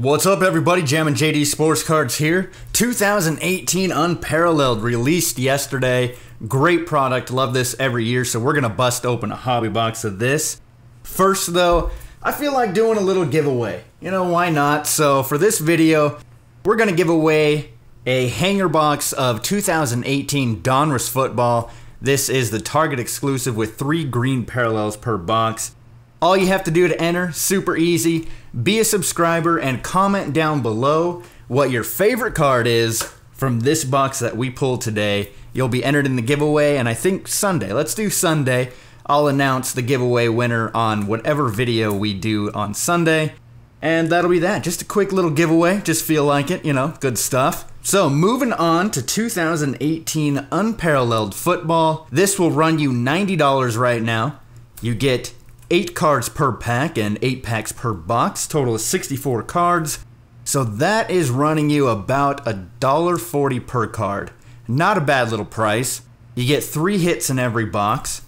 What's up everybody, Jammin JD Sports Cards here. 2018 Unparalleled released yesterday. Great product, love this every year, so we're gonna bust open a hobby box of this. First though, I feel like doing a little giveaway. You know, why not? So for this video, we're gonna give away a hanger box of 2018 Donruss football. This is the Target exclusive with 3 green parallels per box. All you have to do to enter, super easy, be a subscriber and comment down below what your favorite card is from this box that we pulled today. You'll be entered in the giveaway, and I think Sunday, let's do Sunday, I'll announce the giveaway winner on whatever video we do on Sunday. And that'll be that, just a quick little giveaway, just feel like it, you know, good stuff. So moving on to 2018 Unparalleled football. This will run you $90 right now. You get 8 cards per pack and 8 packs per box, total of 64 cards. So that is running you about $1.40 per card. Not a bad little price. You get 3 hits in every box.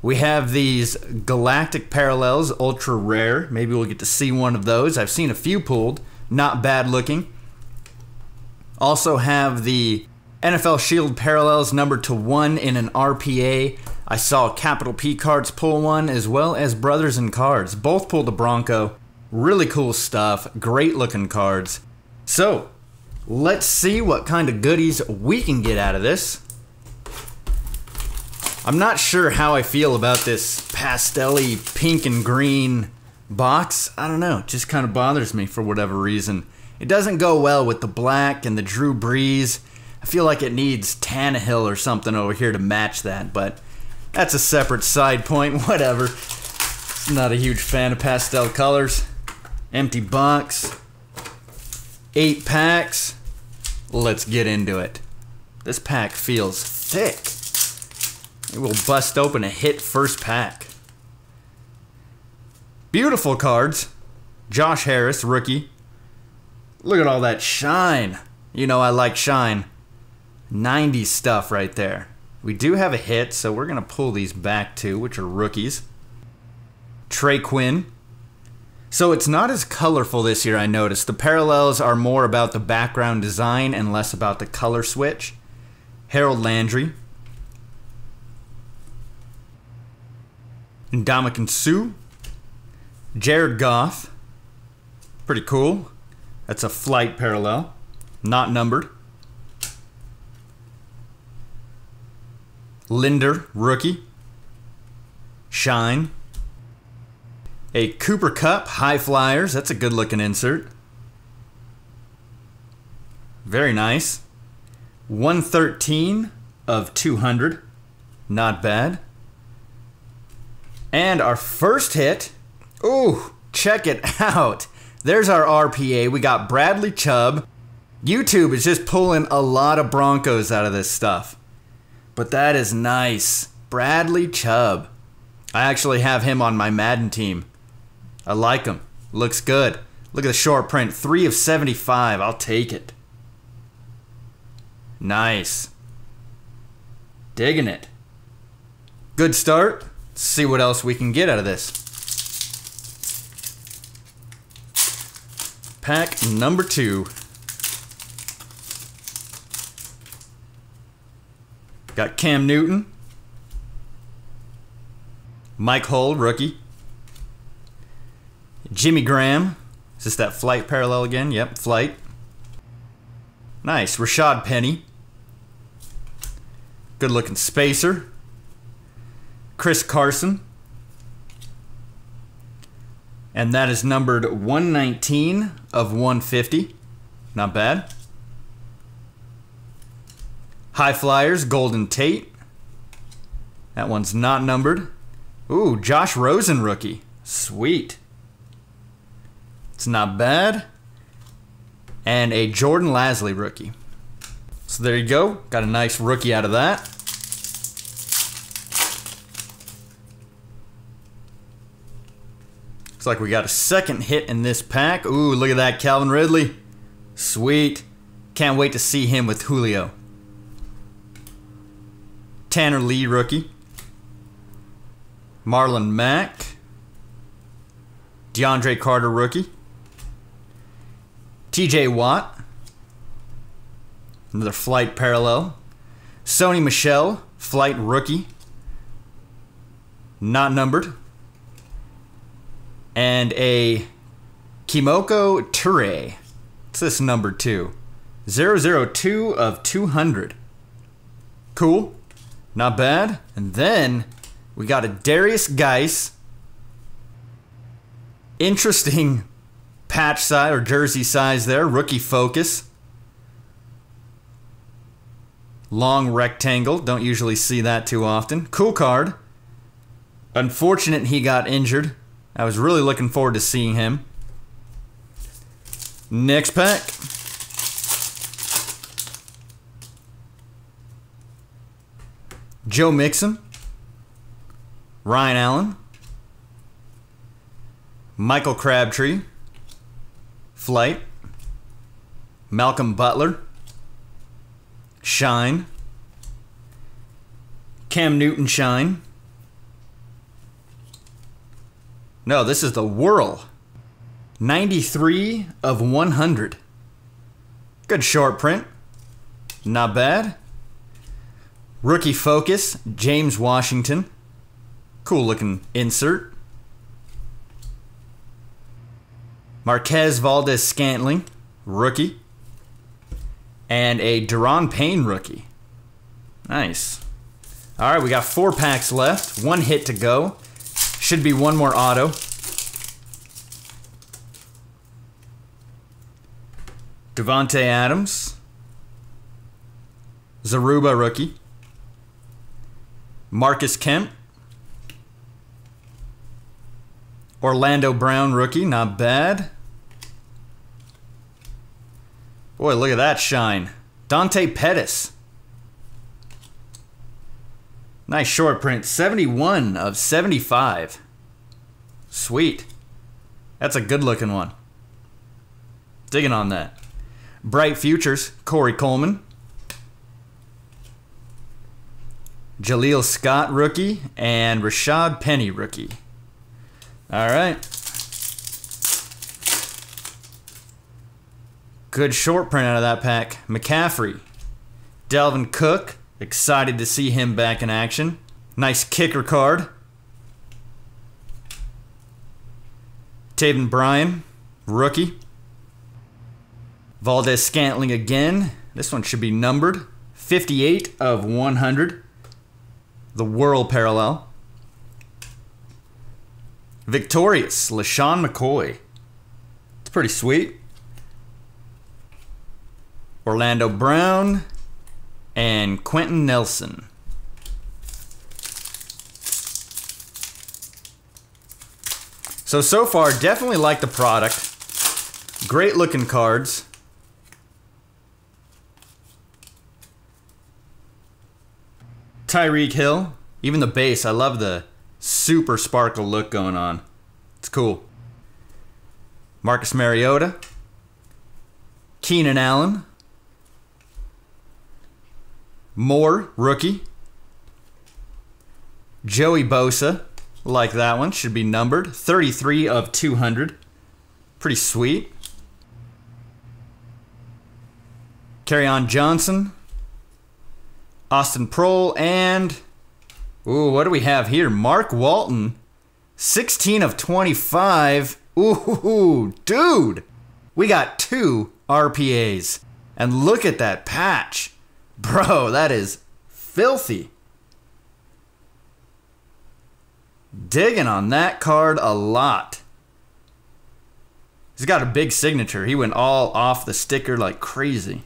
We have these Galactic Parallels, ultra rare. Maybe we'll get to see one of those. I've seen a few pulled, not bad looking. Also have the NFL Shield Parallels numbered to 1 in an RPA. I saw Capital P Cards pull one, as well as Brothers in Cards. Both pulled a Bronco. Really cool stuff. Great looking cards. So, let's see what kind of goodies we can get out of this. I'm not sure how I feel about this pastel-y pink and green box. I don't know. It just kind of bothers me for whatever reason. It doesn't go well with the black and the Drew Brees. I feel like it needs Tannehill or something over here to match that, but that's a separate side point, whatever. Not a huge fan of pastel colors. Empty box. 8 packs. Let's get into it. This pack feels thick. It will bust open a hit first pack. Beautiful cards. Josh Harris, rookie. Look at all that shine. You know I like shine. 90s stuff right there. We do have a hit, so we're going to pull these back too, which are rookies. Trey Quinn. So it's not as colorful this year, I noticed. The parallels are more about the background design and less about the color switch. Harold Landry. Ndamukong Suh. Jared Goff. Pretty cool. That's a flight parallel. Not numbered. Linder, rookie. Shine. A Cooper Kupp, High Flyers. That's a good looking insert. Very nice. 113 of 200. Not bad. And our first hit. Ooh, check it out. There's our RPA. We got Bradley Chubb. YouTube is just pulling a lot of Broncos out of this stuff. But that is nice. Bradley Chubb. I actually have him on my Madden team. I like him. Looks good. Look at the short print. 3 of 75. I'll take it. Nice. Digging it. Good start. Let's see what else we can get out of this. Pack number 2. Got Cam Newton. Mike Hull, rookie. Jimmy Graham. Is this that flight parallel again? Yep, flight. Nice. Rashad Penny. Good looking spacer. Chris Carson. And that is numbered 119 of 150. Not bad. High Flyers, Golden Tate. That one's not numbered. Ooh, Josh Rosen rookie. Sweet. It's not bad. And a Jordan Lasley rookie. So there you go. Got a nice rookie out of that. Looks like we got a second hit in this pack. Ooh, look at that, Calvin Ridley. Sweet. Can't wait to see him with Julio. Tanner Lee, rookie. Marlon Mack. DeAndre Carter, rookie. TJ Watt. Another Flight Parallel. Sony Michel, Flight Rookie. Not numbered. And a Kimoko Ture. What's this number 2? 002 of 200. Cool. Not bad. And then we got a Darius Geis. Interesting patch size or jersey size there. Rookie focus. Long rectangle. Don't usually see that too often. Cool card. Unfortunate he got injured. I was really looking forward to seeing him. Next pack. Joe Mixon. Ryan Allen. Michael Crabtree. Flight. Malcolm Butler. Shine. Cam Newton Shine. No, this is the Whirl. 93 of 100. Good short print. Not bad. Rookie focus, James Washington. Cool looking insert. Marquez Valdez-Scantling, rookie. And a Deron Payne rookie. Nice. All right, we got 4 packs left. 1 hit to go. Should be 1 more auto. Devontae Adams. Zaruba rookie. Marcus Kemp. Orlando Brown rookie, not bad. Boy, look at that shine. Dante Pettis. Nice short print. 71 of 75. Sweet. That's a good looking one. Digging on that. Bright Futures, Corey Coleman. Jaleel Scott rookie and Rashad Penny rookie. All right. Good short print out of that pack. McCaffrey. Dalvin Cook. Excited to see him back in action. Nice kicker card. Taven Bryan, rookie. Valdez-Scantling again. This one should be numbered. 58 of 100. The Whirl Parallel. Victorious, LaShawn McCoy. It's pretty sweet. Orlando Brown and Quentin Nelson. So far, definitely like the product. Great looking cards. Tyreek Hill. Even the base, I love the super sparkle look going on. It's cool. Marcus Mariota. Keenan Allen. Moore, rookie. Joey Bosa. Like that one. Should be numbered. 33 of 200. Pretty sweet. Kerryon Johnson. Austin Prohl and... Ooh, what do we have here? Mark Walton. 16 of 25. Ooh, dude. We got 2 RPAs. And look at that patch. Bro, that is filthy. Digging on that card a lot. He's got a big signature. He went all off the sticker like crazy.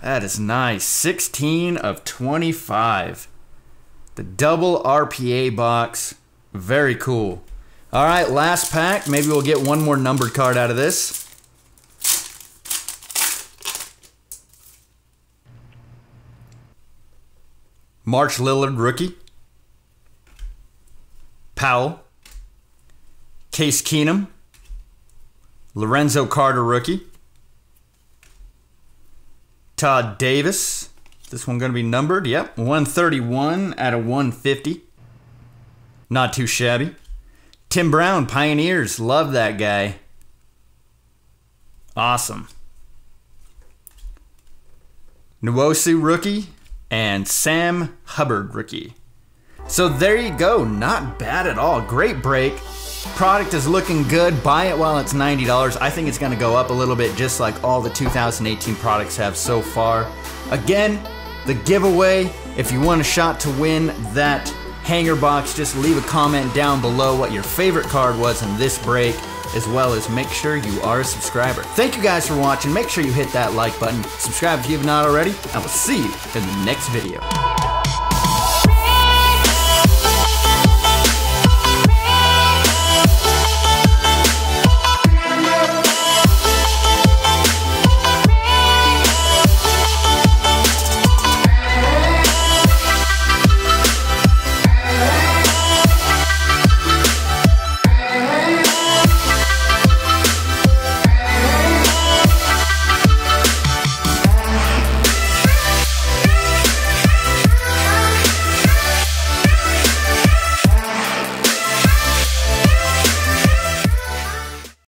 That is nice. 16 of 25. The double RPA box. Very cool. All right, last pack. Maybe we'll get one more numbered card out of this. March Lillard, rookie. Powell. Case Keenum. Lorenzo Carter, rookie. Todd Davis. This one going to be numbered. Yep, 131 out of 150. Not too shabby. Tim Brown, Pioneers. Love that guy. Awesome. Nwosu rookie and Sam Hubbard rookie. So there you go, not bad at all. Great break. Product is looking good. Buy it while it's $90. I think it's gonna go up a little bit just like all the 2018 products have so far. Again, the giveaway, if you want a shot to win that hanger box, just leave a comment down below what your favorite card was in this break, as well as make sure you are a subscriber. Thank you guys for watching. Make sure you hit that like button. Subscribe if you have not already. I will see you in the next video.